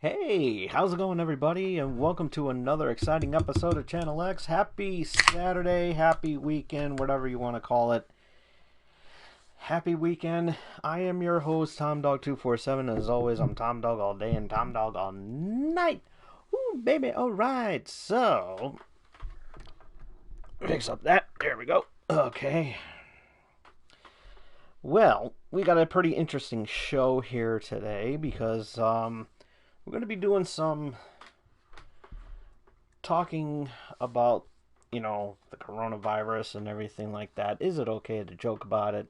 Hey, how's it going, everybody? And welcome to another exciting episode of Channel X. Happy Saturday, happy weekend, whatever you want to call it. Happy weekend. I am your host, TomDog247. As always, I'm Tom Dog all day and Tom Dog all night. Ooh, baby, alright. So, fix up that. There we go. Okay. Well, we got a pretty interesting show here today because, we're going to be doing some talking about, the coronavirus and everything like that. Is it okay to joke about it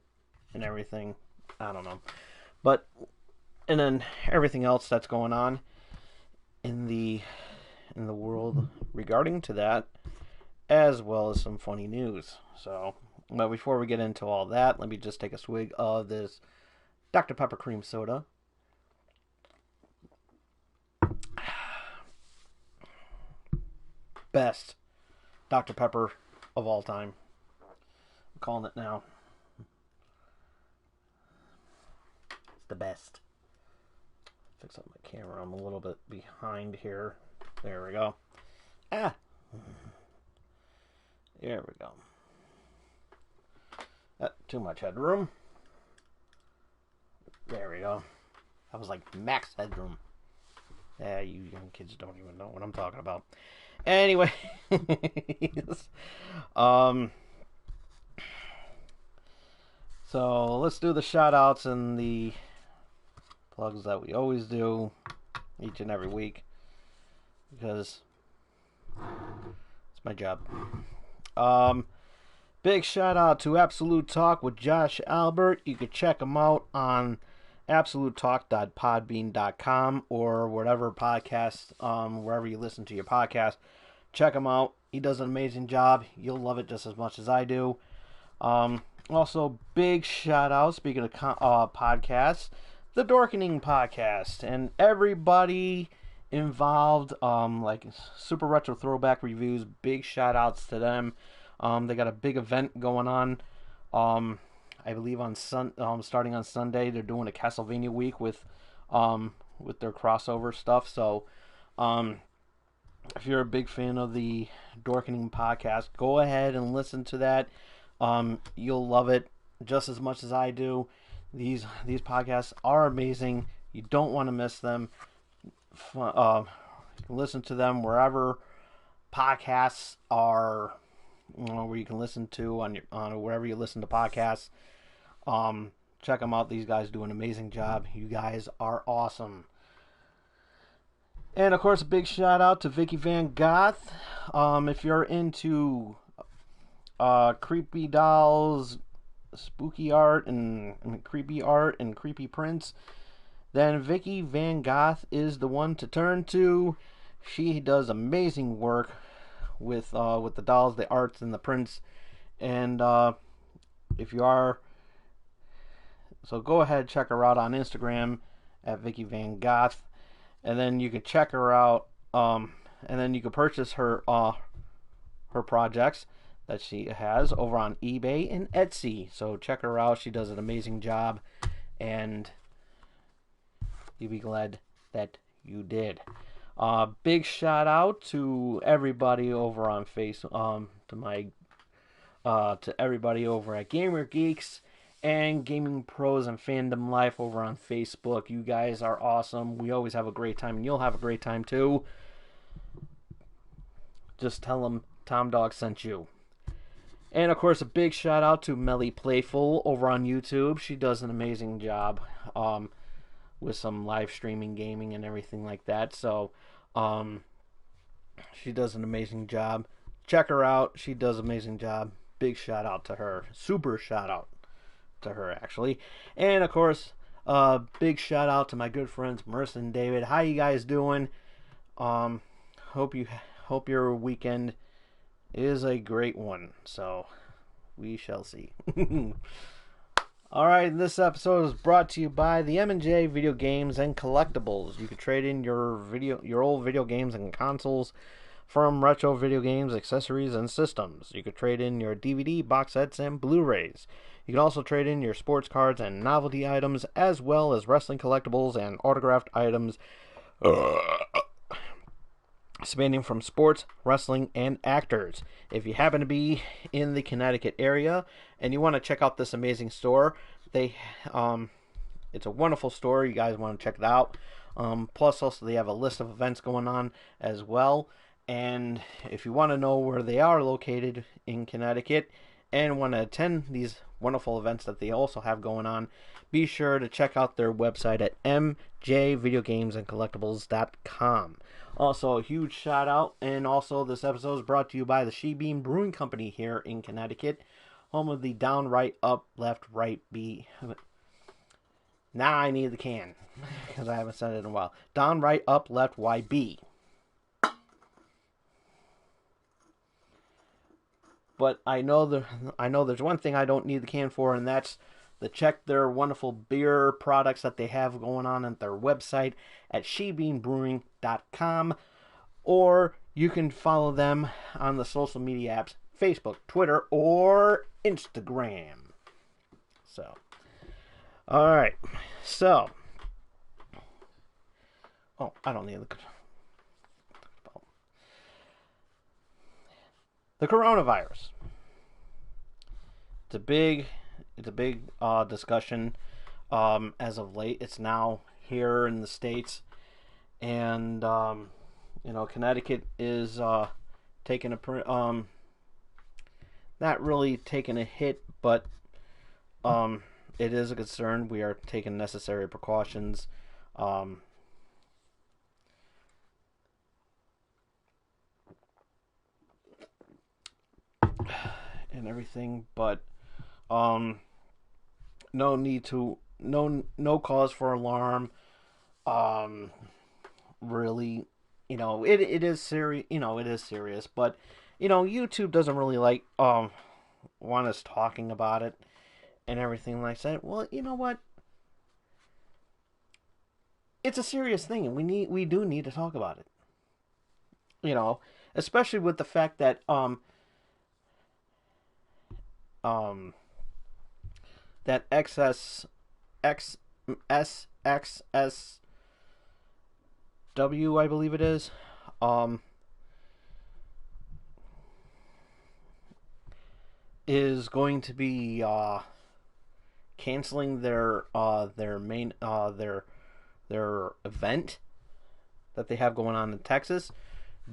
and everything? I don't know. And then everything else that's going on in the world regarding to that, as well as some funny news. So, but before we get into all that, let me just take a swig of this Dr. Pepper cream soda. Best Dr. Pepper of all time. I'm calling it now. It's the best. Fix up my camera. I'm a little bit behind here. There we go. There we go. Too much headroom. There we go. That was like max headroom. Yeah, you young kids don't even know what I'm talking about. Anyway, so let's do the shout outs and the plugs that we always do each and every week because it's my job. Big shout out to Absolute Talk with Josh Albert. You can check him out on absolutetalk.podbean.com or whatever podcast, wherever you listen to your podcast. Check him out. He does an amazing job. You'll love it just as much as I do. Also, big shout out, speaking of podcasts, the Dorkening Podcast, and everybody involved, like Super Retro Throwback Reviews, big shout outs to them. They got a big event going on. I believe on starting on Sunday, they're doing a Castlevania week with their crossover stuff. So, if you're a big fan of the Dorkening Podcast, go ahead and listen to that. You'll love it just as much as I do. These podcasts are amazing. You don't want to miss them. You can listen to them wherever podcasts are. Where you can listen to on wherever you listen to podcasts. Check them out. These guys do an amazing job. You guys are awesome. And of course, a big shout out to Vicky Van Goth. If you're into creepy dolls, spooky art, and creepy prints, then Vicky Van Goth is the one to turn to. She does amazing work with the dolls, the arts, and the prints. And if you are, so go ahead, check her out on Instagram at Vicky Van Goth, and then you can check her out. And then you can purchase her projects that she has over on eBay and Etsy. So check her out. She does an amazing job, and you'll be glad that you did. Big shout out to everybody over on to everybody over at Gamer Geeks and Gaming Pros and Fandom Life over on Facebook. You guys are awesome. We always have a great time, and you'll have a great time too. Just tell them Tom Dog sent you. And of course, a big shout out to Melly Playful over on YouTube. She does an amazing job with some live streaming gaming and everything like that. So she does an amazing job. Check her out. She does an amazing job. Big shout out to her. Super shout out to her, actually. And of course, big shout out to my good friends Marissa and David. How you guys doing? Hope your weekend is a great one. So we shall see. Alright, this episode is brought to you by the M&J Video Games and Collectibles. You can trade in your old video games and consoles from retro video games, accessories, and systems. You can trade in your DVD, box sets, and Blu-rays. You can also trade in your sports cards and novelty items, as well as wrestling collectibles and autographed items spanning from sports, wrestling, and actors. If you happen to be in the Connecticut area and you want to check out this amazing store, it's a wonderful store. You guys want to check it out. Plus, also they have a list of events going on as well. And if you want to know where they are located in Connecticut and want to attend these wonderful events that they also have going on, be sure to check out their website at mjvideogamesandcollectibles.com. Also, a huge shout out, and also this episode is brought to you by the She Bean Brewing Company here in Connecticut, home of the down, right, up, left, right, B. Now I need the can, because I haven't said it in a while. Down, right, up, left, YB. But I know there's one thing I don't need the can for, and that's to check their wonderful beer products that they have going on at their website at shebeanbrewing.com, or you can follow them on the social media apps, Facebook, Twitter, or Instagram. So, all right. So, I don't need the coronavirus. It's a big discussion as of late. It's now here in the States, and Connecticut is taking not really taking a hit, but it is a concern. We are taking necessary precautions. And everything, but no cause for alarm. Really, it is serious. It is serious, but YouTube doesn't really like want us talking about it and everything like that. Well, you know what? It's a serious thing, and we do need to talk about it. Especially with the fact that that XSXSW, I believe it is going to be canceling their main their event that they have going on in Texas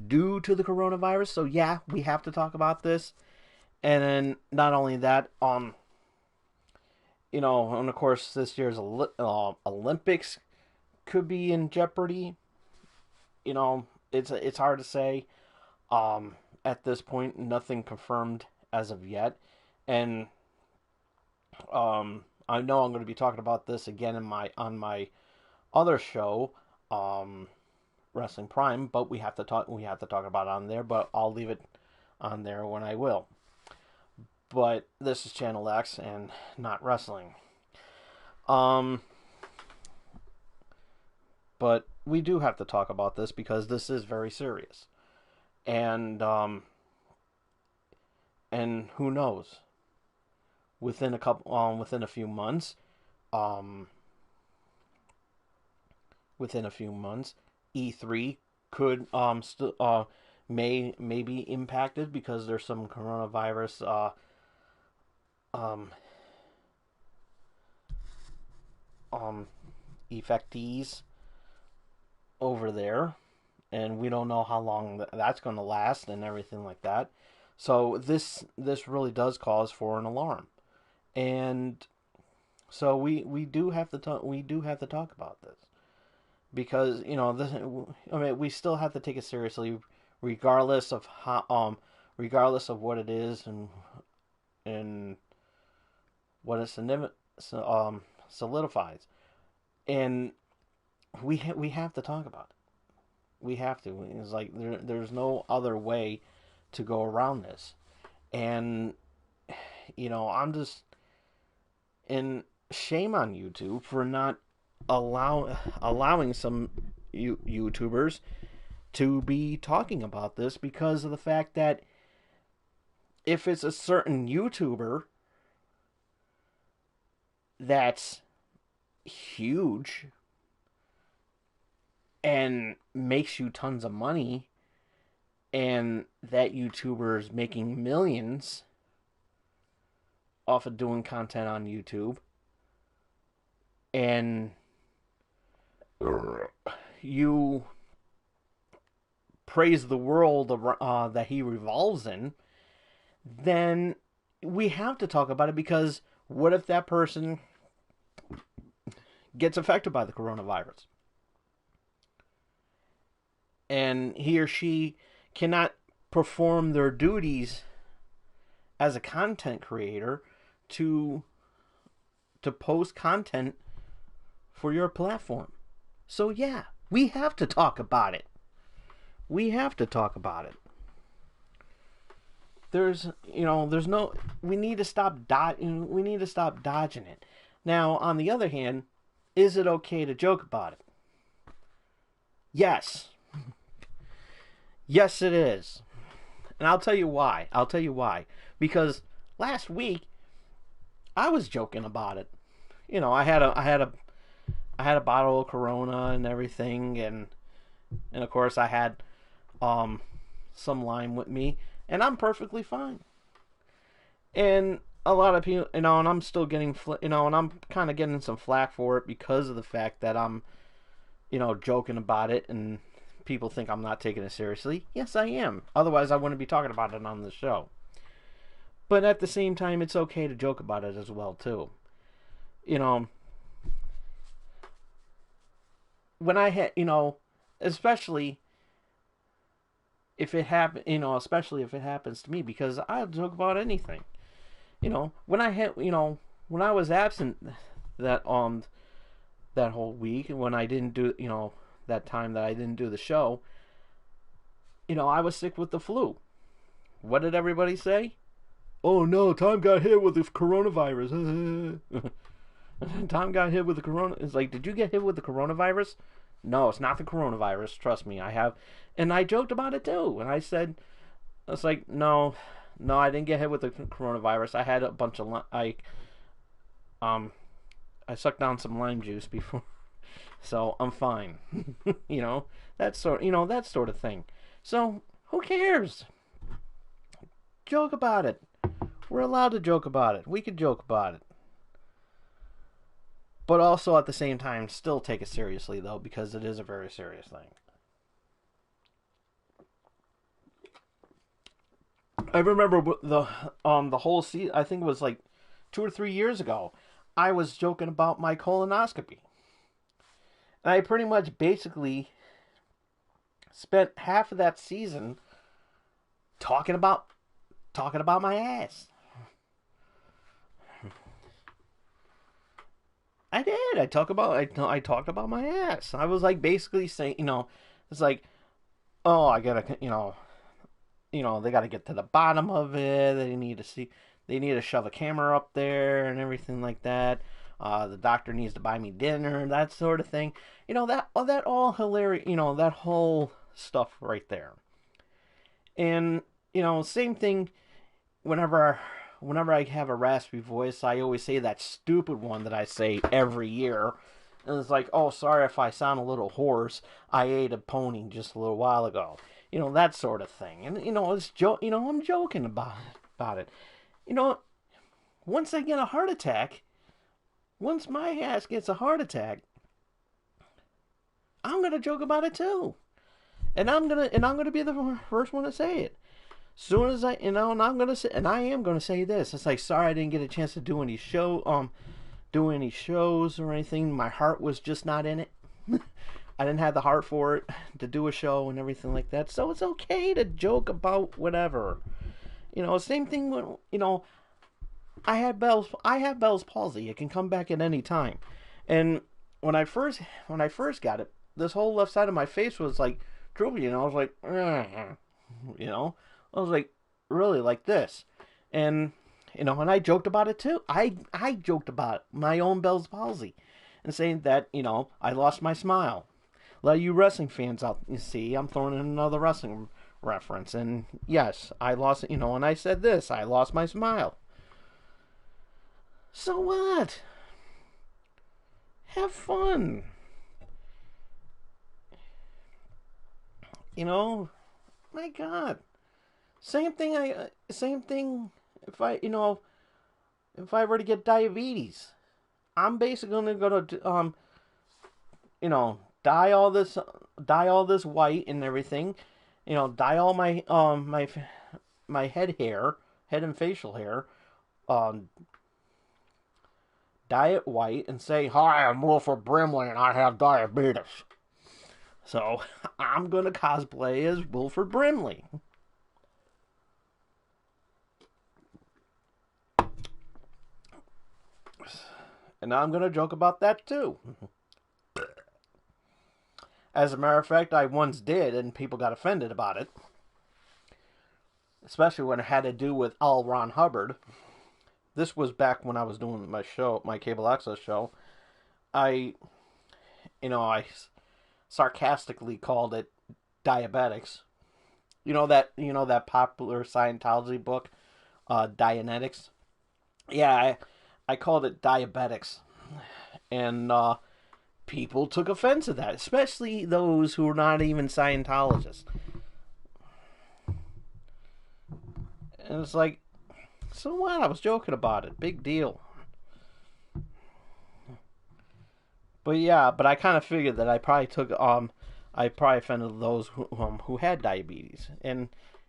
due to the coronavirus. So yeah, we have to talk about this. And then not only that, and of course this year's Olympics could be in jeopardy. It's hard to say. At this point, nothing confirmed as of yet, and I know I'm going to be talking about this again on my other show, Wrestling Prime. But we have to talk about it on there. But I'll leave it on there when I will. But this is Channel X and not wrestling. But we do have to talk about this because this is very serious. And who knows? Within a few months, E3 could may be impacted because there's some coronavirus effectees over there, and we don't know how long that's going to last and everything like that. So this really does cause for an alarm, and so we do have to talk about this because we still have to take it seriously, regardless of how what it is and what it solidifies, and we have to talk about it. We have to. It's like there's no other way to go around this, and I'm just in shame on YouTube for not allowing some YouTubers to be talking about this because of the fact that if it's a certain YouTuber that's huge, and makes you tons of money, and that YouTuber is making millions off of doing content on YouTube, and you praise the world that he revolves in, then we have to talk about it, because what if that person gets affected by the coronavirus and he or she cannot perform their duties as a content creator to post content for your platform? So yeah, we have to talk about it. We have to talk about it. There's no. We need to stop dodging it. Now, on the other hand, is it okay to joke about it? Yes. Yes, it is. And I'll tell you why. Because last week I was joking about it. I had a bottle of Corona and everything, and of course I had some lime with me, and I'm perfectly fine. And a lot of people, and I'm still getting, and I'm kind of getting some flack for it because of the fact that I'm, joking about it, and people think I'm not taking it seriously. Yes, I am. Otherwise, I wouldn't be talking about it on the show. But at the same time, it's okay to joke about it as well, too. When I had, especially if it especially if it happens to me, because I'll joke about anything. When I was absent that that whole week, and when I didn't do, that time that I didn't do the show, I was sick with the flu. What did everybody say? Oh no, Tom got hit with the coronavirus. Tom got hit with the corona. It's like, did you get hit with the coronavirus? No, it's not the coronavirus. Trust me, I have. And I joked about it too. And I said, it's like, no, I didn't get hit with the coronavirus. I had a bunch of I sucked down some lime juice before, so I'm fine. That sort of thing. So who cares? Joke about it. We're allowed to joke about it. We could joke about it. But also at the same time, still take it seriously, though, because it is a very serious thing. I remember the whole season. I think it was like 2 or 3 years ago. I was joking about my colonoscopy, and I pretty much basically spent half of that season talking about my ass. I did. I talked about my ass. I was like basically saying, it's like, oh, I gotta, they gotta get to the bottom of it. They need to shove a camera up there and everything like that. The doctor needs to buy me dinner, that sort of thing. That all hilarious. That whole stuff right there. And same thing. Whenever I have a raspy voice, I always say that stupid one that I say every year. And it's like, oh, sorry if I sound a little hoarse. I ate a pony just a little while ago. That sort of thing. And I'm joking about it. Once I get a heart attack, once my ass gets a heart attack, I'm gonna joke about it too. And I'm gonna be the first one to say it. Soon as and I'm gonna say, and I am gonna say this. It's like, sorry I didn't get a chance to do any shows or anything. My heart was just not in it. I didn't have the heart for it to do a show and everything like that. So it's okay to joke about whatever. Same thing when I have Bell's palsy. It can come back at any time. And when I first got it, this whole left side of my face was like droopy, I was like, I was like, really, like this. And, and I joked about it too. I joked about my own Bell's palsy and saying that, I lost my smile. A lot of you wrestling fans out, you see, I'm throwing in another wrestling reference. And yes, I lost, and I said this, I lost my smile. So what? Have fun. You know, my God. Same thing. Same thing. If I, if I were to get diabetes, I'm basically gonna you know, dye all this white and everything. Dye all my my head and facial hair. Um, Dye it white and say, "Hi, I'm Wilford Brimley and I have diabetes." So I'm gonna cosplay as Wilford Brimley. And I'm gonna joke about that too. As a matter of fact, I once did, and people got offended about it. Especially when it had to do with L. Ron Hubbard. This was back when I was doing my show, my cable access show. I, I sarcastically called it Diabetics. You know that popular Scientology book, Dianetics. Yeah, I called it Diabetics, and people took offense to that, especially those who are not even Scientologists. And it's like, so what? I was joking about it. Big deal. But yeah, but I kind of figured that I probably offended those who had diabetes, and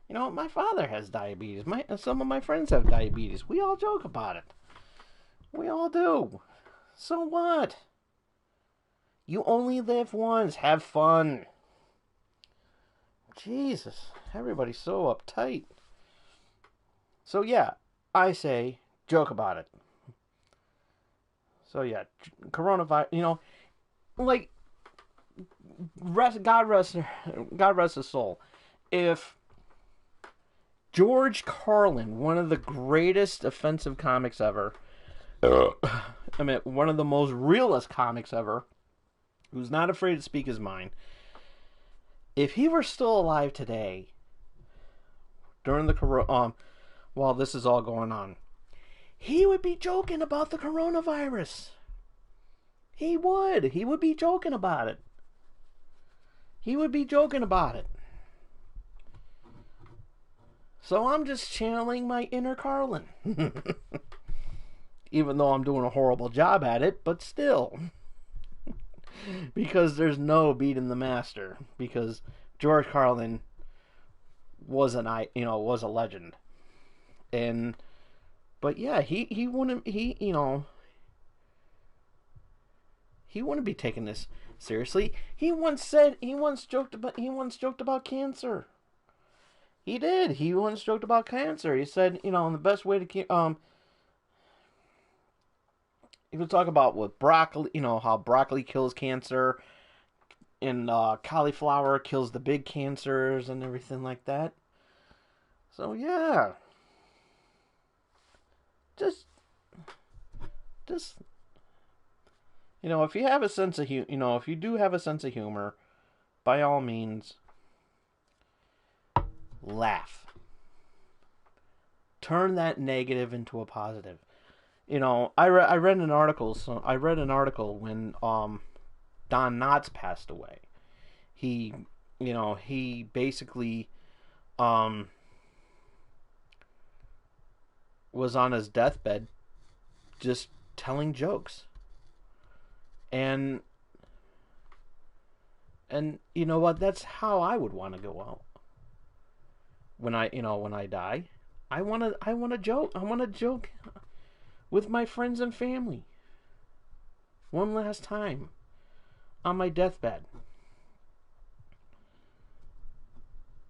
my father has diabetes. Some of my friends have diabetes. We all joke about it. We all do. So what? You only live once. Have fun. Jesus, everybody's so uptight. So yeah, I say joke about it. So yeah, coronavirus. Like God rest his soul. If George Carlin, one of the greatest offensive comics ever, I mean, one of the most realist comics ever, who's not afraid to speak his mind, if he were still alive today, during the while this is all going on, he would be joking about the coronavirus. He would. He would be joking about it. He would be joking about it. So I'm just channeling my inner Carlin. Even though I'm doing a horrible job at it, but still. Because there's no beating the master. Because George Carlin was was a legend. But yeah, he wouldn't he wouldn't be taking this seriously. He once joked about cancer. He did. He once joked about cancer. He said, the best way to he would talk about with broccoli, how broccoli kills cancer, and cauliflower kills the big cancers and everything like that. So yeah, just if you have a sense of if you do have a sense of humor, by all means, laugh. Turn that negative into a positive. I read an article. So I read an article when Don Knotts passed away. He basically was on his deathbed, just telling jokes. And you know what? That's how I would want to go out. When I die, I want to joke. I want to joke with my friends and family one last time on my deathbed.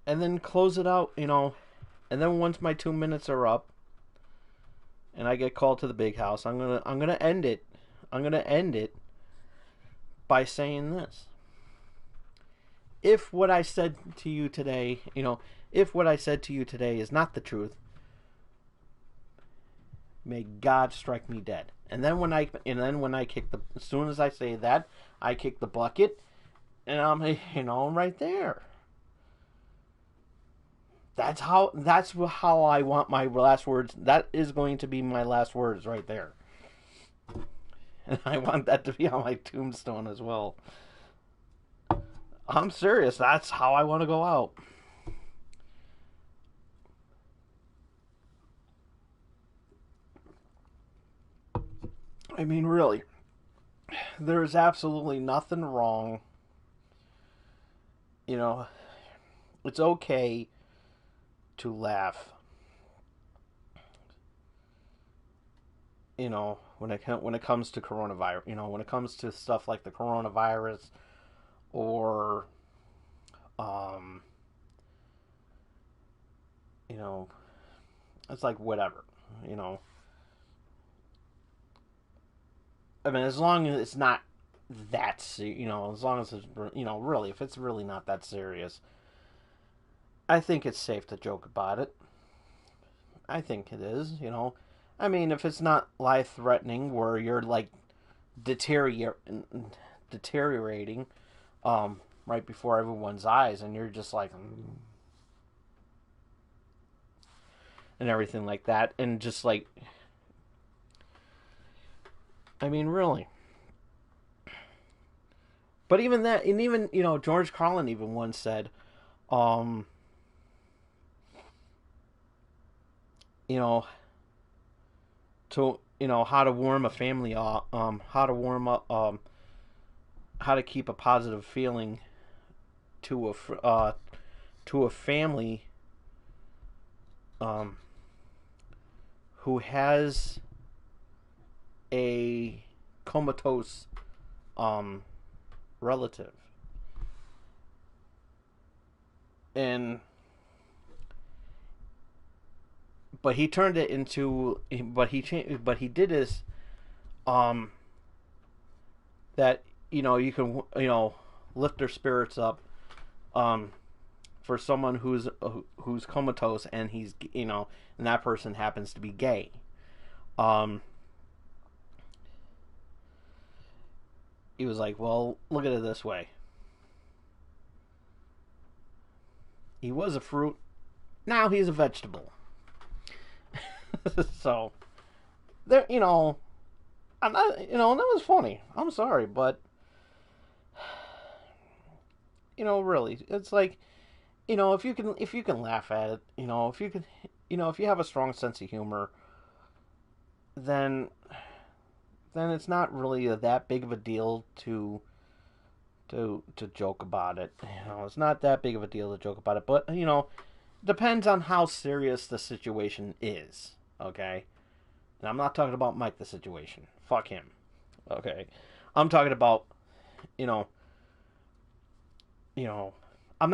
And then close it out, and then once my 2 minutes are up and I get called to the big house, I'm going to end it. I'm going to end it by saying this. If what I said to you today, if what I said to you today is not the truth, may God strike me dead. And then when I as soon as I say that, I kick the bucket, and I'm right there. That's how I want my last words. That is going to be my last words right there. And I want that to be on my tombstone as well. I'm serious. That's how I want to go out. I mean, really, there's absolutely nothing wrong. You know, it's okay to laugh. When it comes to coronavirus, when it comes to stuff like the coronavirus or um, you know, it's like whatever, you know. I mean, as long as it's not as long as it's, really, if it's really not that serious, I think it's safe to joke about it. I think it is. I mean, if it's not life threatening, where you're like deteriorating, right before everyone's eyes, and you're just like, and everything like that, and just like, I mean, really. But even that, and even George Carlin even once said, um, you know, to how to warm a family up, how to warm up, how to keep a positive feeling to a family, um, who has a comatose um relative. And but he turned it into but he changed but he did this, um that you can lift their spirits up, um for someone who's comatose, and he's and that person happens to be gay. um he was like, well, look at it this way: he was a fruit, now he's a vegetable. So there, I'm not, that was funny. I'm sorry, but really, it's like, if you can laugh at it, if you can, if you have a strong sense of humor, then it's not really that big of a deal to joke about it. It's not that big of a deal to joke about it, but depends on how serious the situation is. Okay, and I'm not talking about Mike the situation. Fuck him. Okay, I'm talking about you know you know I'm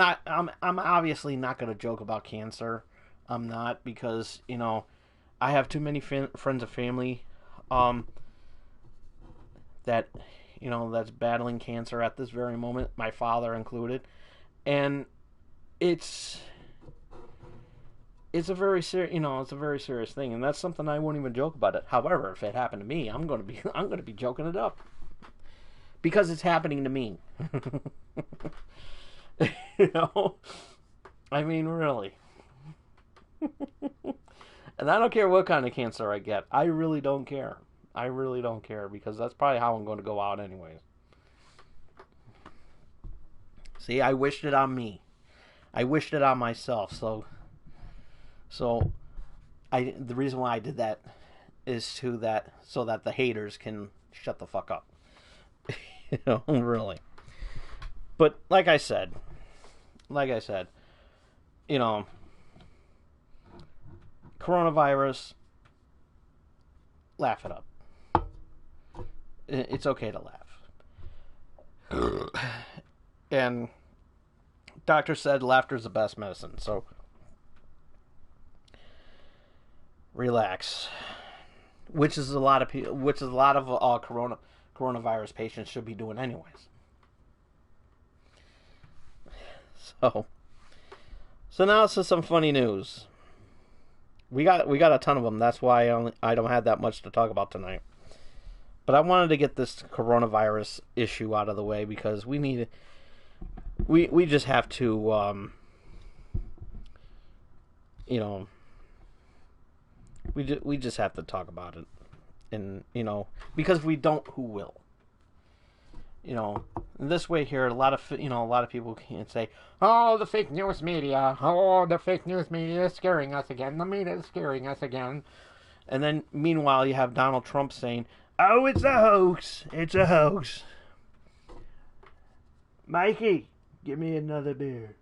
obviously not going to joke about cancer. I'm not, because I have too many friends and family, um that that's battling cancer at this very moment, my father included. And it's it's a very serious thing, and that's something I won't even joke about it. However, if it happened to me, I'm going to be joking it up, because it's happening to me. you know I mean, really. And I don't care what kind of cancer I get. I really don't care. I really don't care, because that's probably how I'm going to go out anyways. See, I wished it on me. I wished it on myself. So the reason why I did that is so that the haters can shut the fuck up. Really. But like I said, you know, coronavirus, laugh it up. It's okay to laugh. And doctor said laughter's the best medicine. So relax. Which is a lot of coronavirus patients should be doing anyways. So now it's just some funny news. We got a ton of them. That's why I don't have that much to talk about tonight. But I wanted to get this coronavirus issue out of the way, because we just have to we just have to talk about it. And because if we don't, who will? this way here, a lot of people can say, "Oh, the fake news media! Oh, the fake news media is scaring us again. The media is scaring us again." And then, meanwhile, you have Donald Trump saying, "Oh, it's a hoax! It's a hoax." Mikey, give me another beer.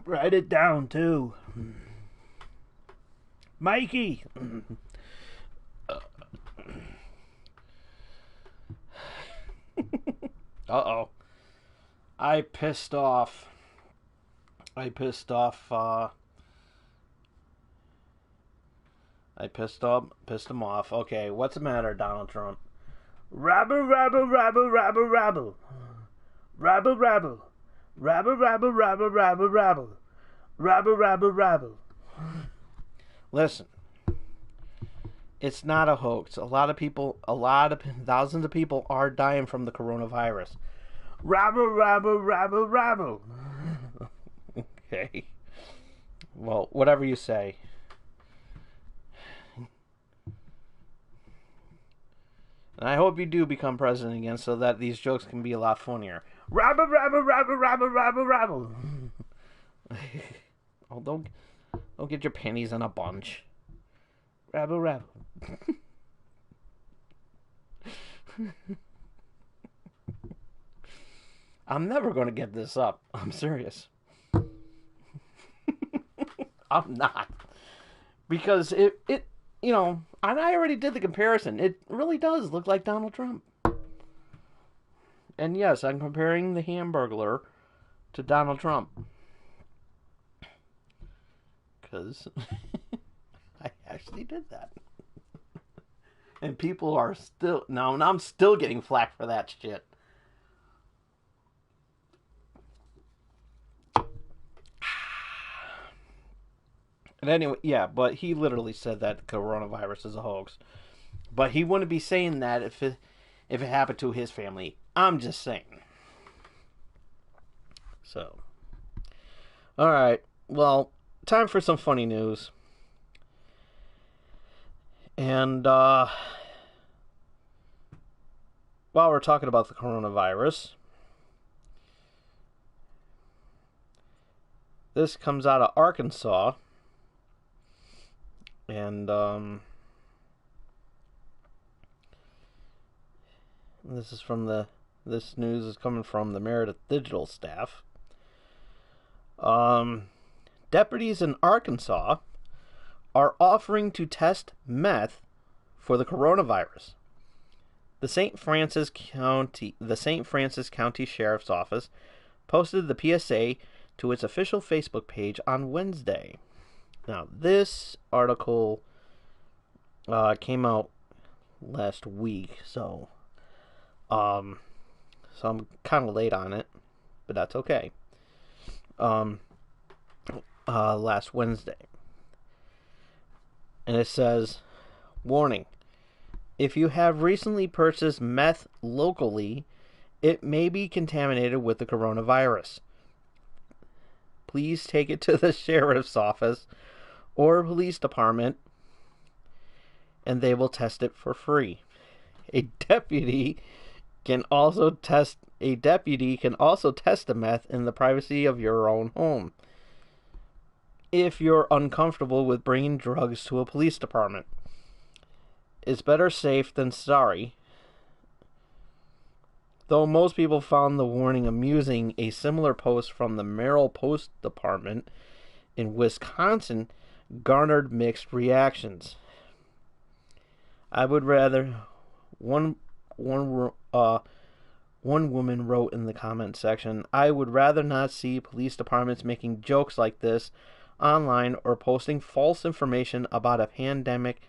Write it down too, Mikey. Uh-oh. I pissed him off. Okay, what's the matter, Donald Trump? Rabble, rabble, rabble, rabble, rabble. Rabble, rabble. Rabble, rabble, rabble, rabble, rabble. Rabble, rabble, rabble. Listen. It's not a hoax. Thousands of people are dying from the coronavirus. Rabble, rabble, rabble, rabble. Okay. Well, whatever you say. And I hope you do become president again so that these jokes can be a lot funnier. Rabble, rabble, rabble, rabble, rabble, rabble. Oh, don't get your pennies in a bunch. Rabble, rabble. I'm never going to get this up. I'm serious. I'm not. Because it and I already did the comparison. It really does look like Donald Trump. And yes, I'm comparing the Hamburglar to Donald Trump. Because I actually did that. And people are still... No, and I'm still getting flack for that shit. And anyway, yeah, but he literally said that coronavirus is a hoax. But he wouldn't be saying that if it happened to his family. I'm just saying. So. Alright, well, time for some funny news. And, while we're talking about the coronavirus, this comes out of Arkansas. And, this news is coming from the Meredith Digital staff. Deputies in Arkansas are offering to test meth for the coronavirus. The St. Francis County Sheriff's Office posted the PSA to its official Facebook page on Wednesday. Now, this article came out last week, so I'm kind of late on it, but that's okay. Last Wednesday. And it says, warning, if you have recently purchased meth locally, it may be contaminated with the coronavirus. Please take it to the sheriff's office or police department, and they will test it for free. A deputy can also test the meth in the privacy of your own home if you're uncomfortable with bringing drugs to a police department. It's better safe than sorry. Though most people found the warning amusing, a similar post from the Merrill Post Department in Wisconsin garnered mixed reactions. I would rather... One woman wrote in the comment section, I would rather not see police departments making jokes like this online or posting false information about a pandemic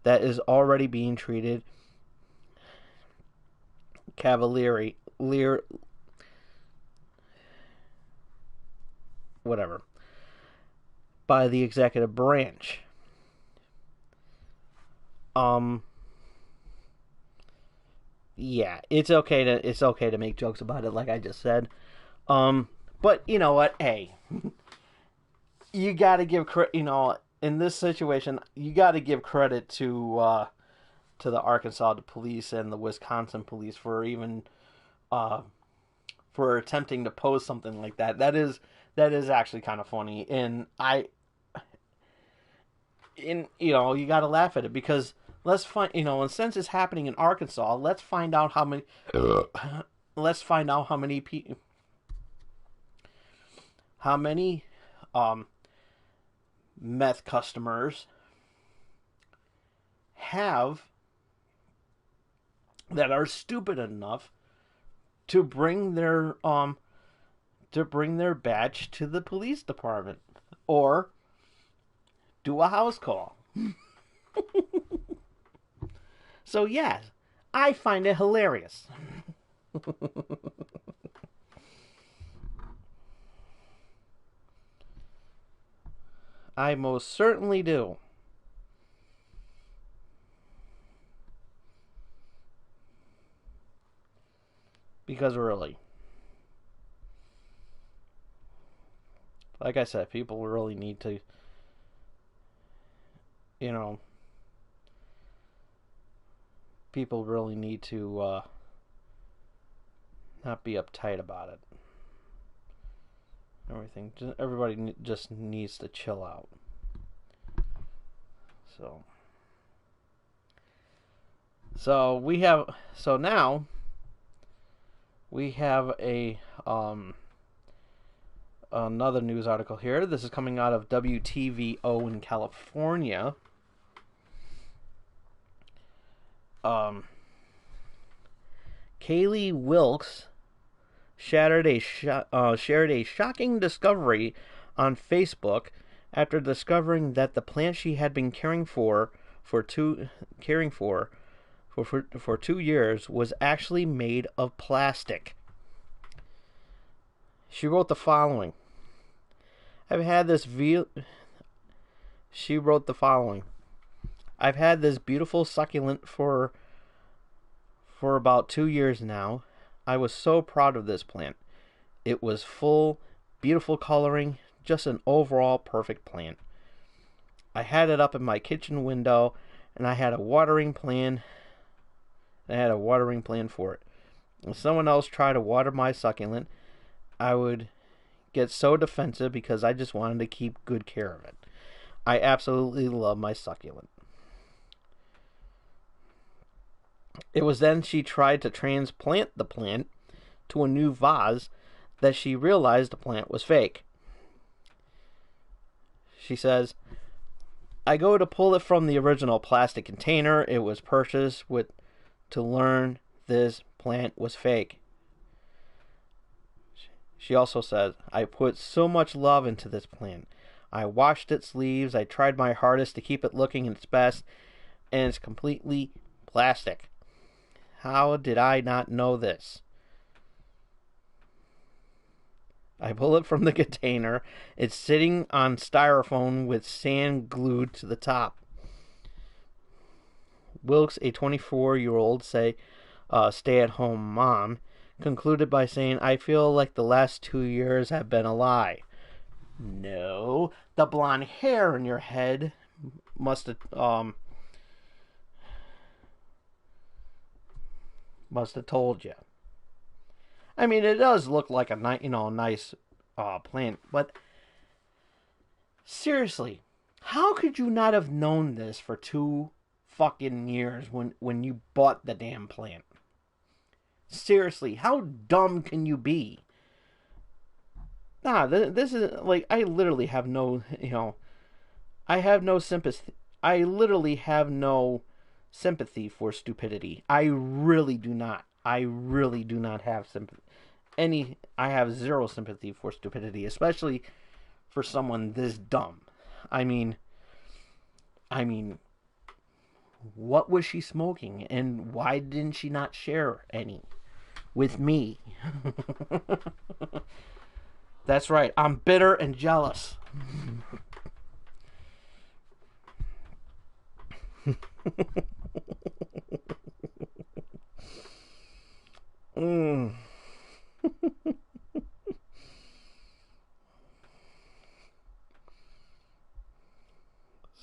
that is already being treated by the executive branch. Yeah, it's okay to make jokes about it, like I just said. But you know what? Hey, you got to give credit. In this situation, you got to give credit to to the Arkansas police and the Wisconsin police for even uh, for attempting to post something like that. That is actually kind of funny, and you got to laugh at it because let's find and since it's happening in Arkansas, let's find out how many let's find out how many meth customers have that are stupid enough to bring their badge to the police department or do a house call. So yes, I find it hilarious. I most certainly do. Because really, like I said, people really need to, you know, people really need to not be uptight about it. Everybody just needs to chill out. So now we have another news article here. This is coming out of WTVO in California. Kaylee Wilkes shared a shocking discovery on Facebook after discovering that the plant she had been caring for 2 years was actually made of plastic. She wrote the following. She wrote the following. I've had this beautiful succulent for about 2 years now. I was so proud of this plant. It was full, beautiful coloring, just an overall perfect plant. I had it up in my kitchen window, and I had a watering plan. For it. When someone else tried to water my succulent, I would get so defensive because I just wanted to keep good care of it. I absolutely love my succulent. It was then she tried to transplant the plant to a new vase that she realized the plant was fake. She says, I go to pull it from the original plastic container it was purchased with to learn this plant was fake. She also says, I put so much love into this plant. I washed its leaves. I tried my hardest to keep it looking its best, and it's completely plastic. How did I not know this? I pull it from the container. It's sitting on styrofoam with sand glued to the top. Wilkes, a 24-year-old stay-at-home mom, concluded by saying, I feel like the last 2 years have been a lie. No, the blonde hair in your head must have told you. I mean, it does look like a nice plant, but seriously, how could you not have known this for 2 fucking years when you bought the damn plant? Seriously, how dumb can you be? This is like I literally have no, I have no sympathy. I literally have no sympathy for stupidity. I really do not. I really do not have sympathy. I have zero sympathy for stupidity, especially for someone this dumb. I mean, what was she smoking, and why didn't she not share any with me? That's right. I'm bitter and jealous. mm.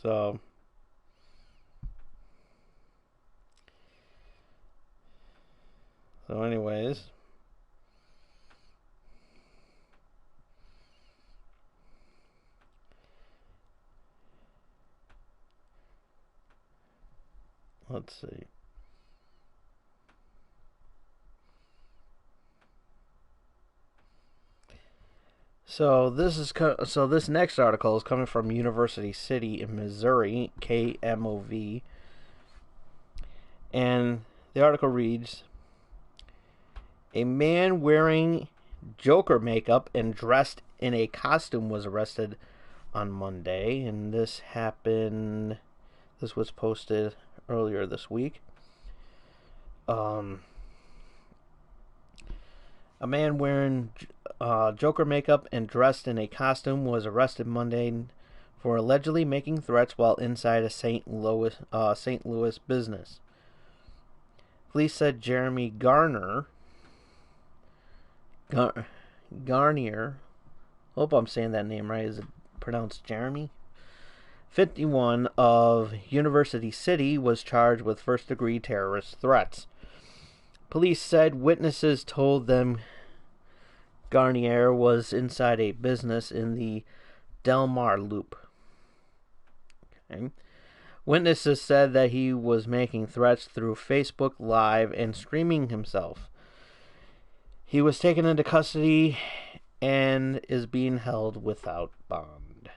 So So, anyways. Let's see. So this next article is coming from University City in Missouri, KMOV, and the article reads: a man wearing Joker makeup and dressed in a costume was arrested on Monday, and this was posted earlier this week. A man wearing Joker makeup and dressed in a costume was arrested Monday for allegedly making threats while inside a St. Louis business. Police said Jeremy Garnier, hope I'm saying that name right, is it pronounced Jeremy? 51 of University City was charged with first-degree terrorist threats. Police said witnesses told them Garnier was inside a business in the Delmar Loop. Okay. Witnesses said that he was making threats through Facebook Live and streaming himself. He was taken into custody and is being held without bond.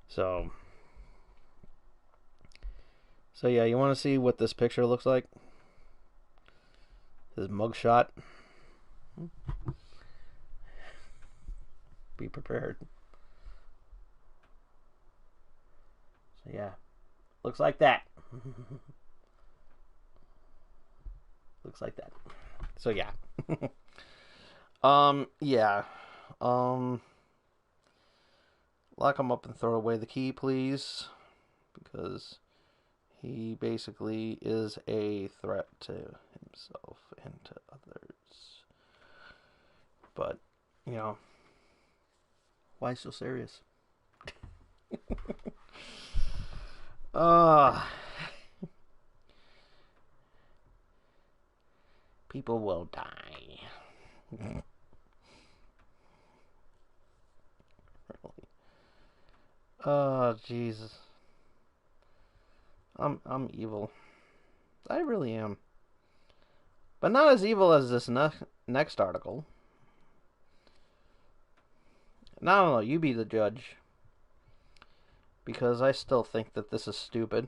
So yeah, you want to see what this picture looks like? His mugshot. Be prepared. So yeah, looks like that. Looks like that. So yeah. Yeah. Lock him up and throw away the key, please, because he basically is a threat to himself and to others. But, why so serious? People will die. Really. Oh, Jesus. I'm evil. I really am. But not as evil as this next article. No, you be the judge. Because I still think that this is stupid.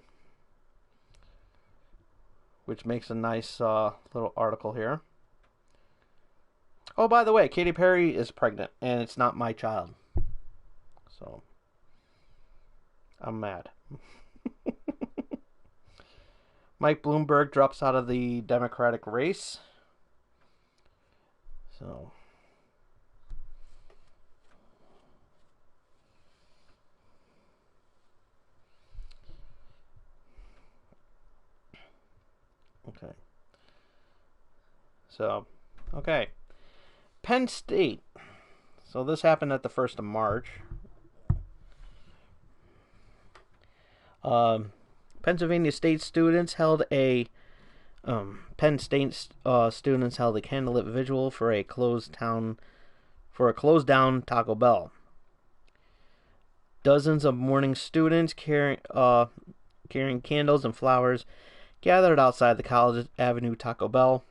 Which makes a nice little article here. Oh, by the way, Katy Perry is pregnant, and it's not my child. So, I'm mad. Mike Bloomberg drops out of the Democratic race. So, okay. So, okay. Penn State. So this happened at the 1st of March. Pennsylvania State students held a Penn State students held a candlelit vigil for a closed down Taco Bell. Dozens of mourning students carrying candles and flowers gathered outside the College Avenue Taco Bell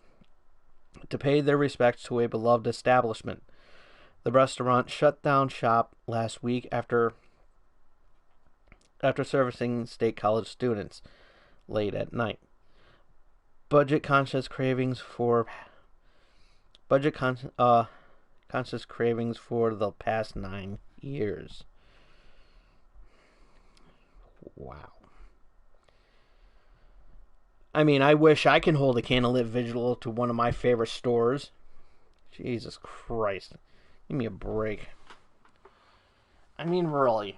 to pay their respects to a beloved establishment. The restaurant shut down shop last week after servicing State College students late at night. Budget-conscious cravings for the past 9 years. Wow. I mean, I wish I can hold a candlelit vigil to one of my favorite stores. Jesus Christ. Give me a break. I mean, really.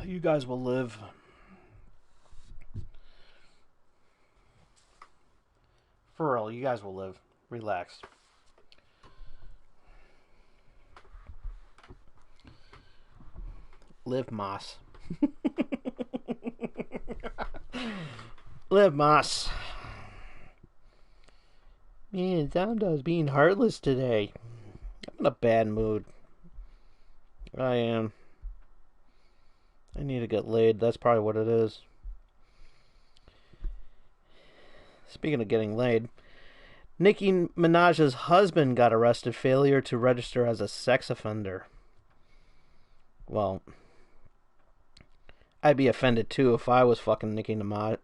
You guys will live. For real, you guys will live. Relax. Liv Moss. Liv Moss. Man, Tom Dog's being heartless today. I'm in a bad mood. I am. I need to get laid. That's probably what it is. Speaking of getting laid, Nicki Minaj's husband got arrested for failure to register as a sex offender. Well, I'd be offended too if I was fucking Nicki Minaj.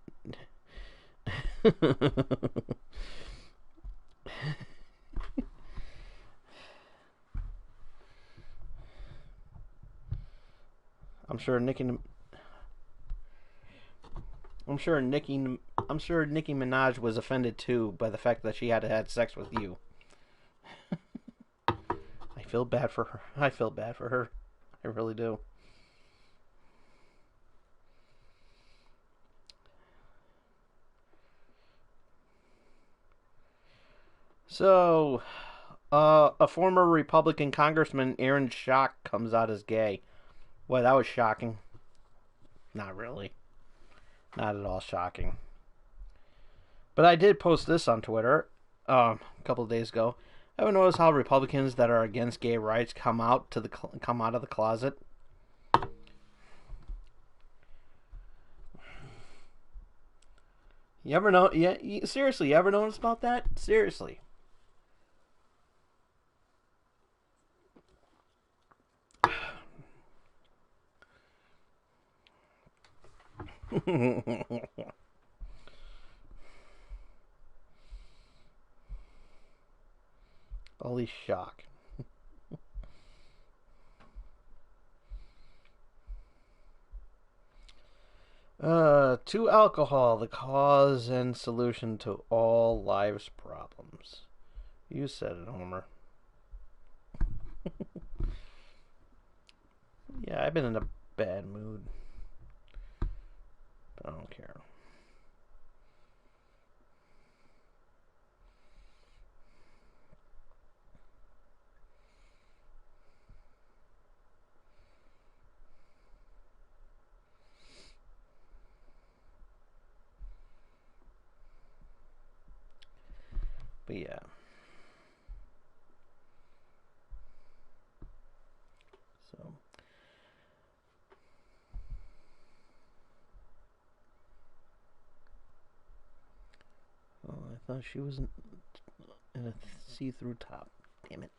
I'm sure Nicki Minaj was offended too by the fact that she had had sex with you. I feel bad for her. I really do. So, a former Republican Congressman, Aaron Schock, comes out as gay. Well, that was shocking. Not really. Not at all shocking. But I did post this on Twitter a couple of days ago. Ever notice how Republicans that are against gay rights come out of the closet? You ever know? Yeah, seriously, you ever notice about that? Seriously. Holy shock. To alcohol, the cause and solution to all life's problems. You said it, Homer. Yeah, I've been in a bad mood. But I don't care. But yeah. So. Oh, I thought she was in a see-through top. Damn it.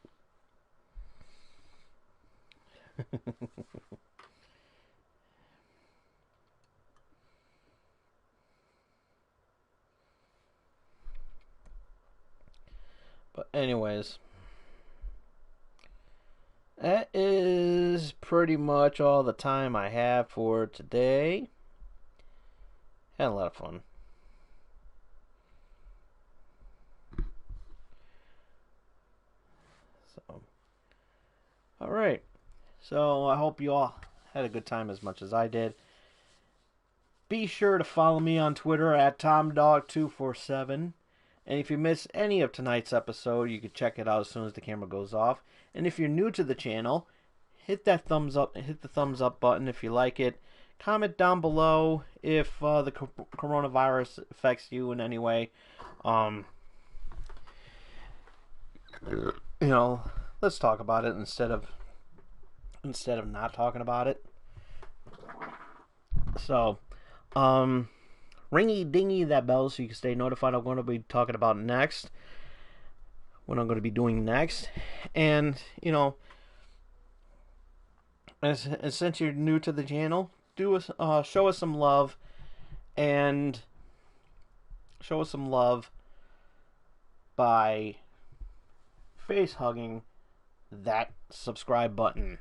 But anyways, that is pretty much all the time I have for today. Had a lot of fun. So, alright. So I hope you all had a good time as much as I did. Be sure to follow me on Twitter at TomDog247. And if you miss any of tonight's episode, you can check it out as soon as the camera goes off. And if you're new to the channel, hit the thumbs up button if you like it. Comment down below if the coronavirus affects you in any way. Let's talk about it instead of not talking about it. So, ringy dingy that bell so you can stay notified of what I'm going to be talking about next. What I'm going to be doing next. And, as since you're new to the channel, show us some love. And show us some love by face hugging that subscribe button.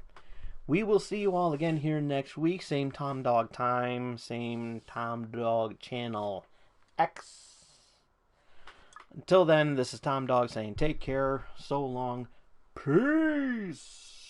We will see you all again here next week. Same Tom Dog time, same Tom Dog channel X. Until then, this is Tom Dog saying take care, so long, peace.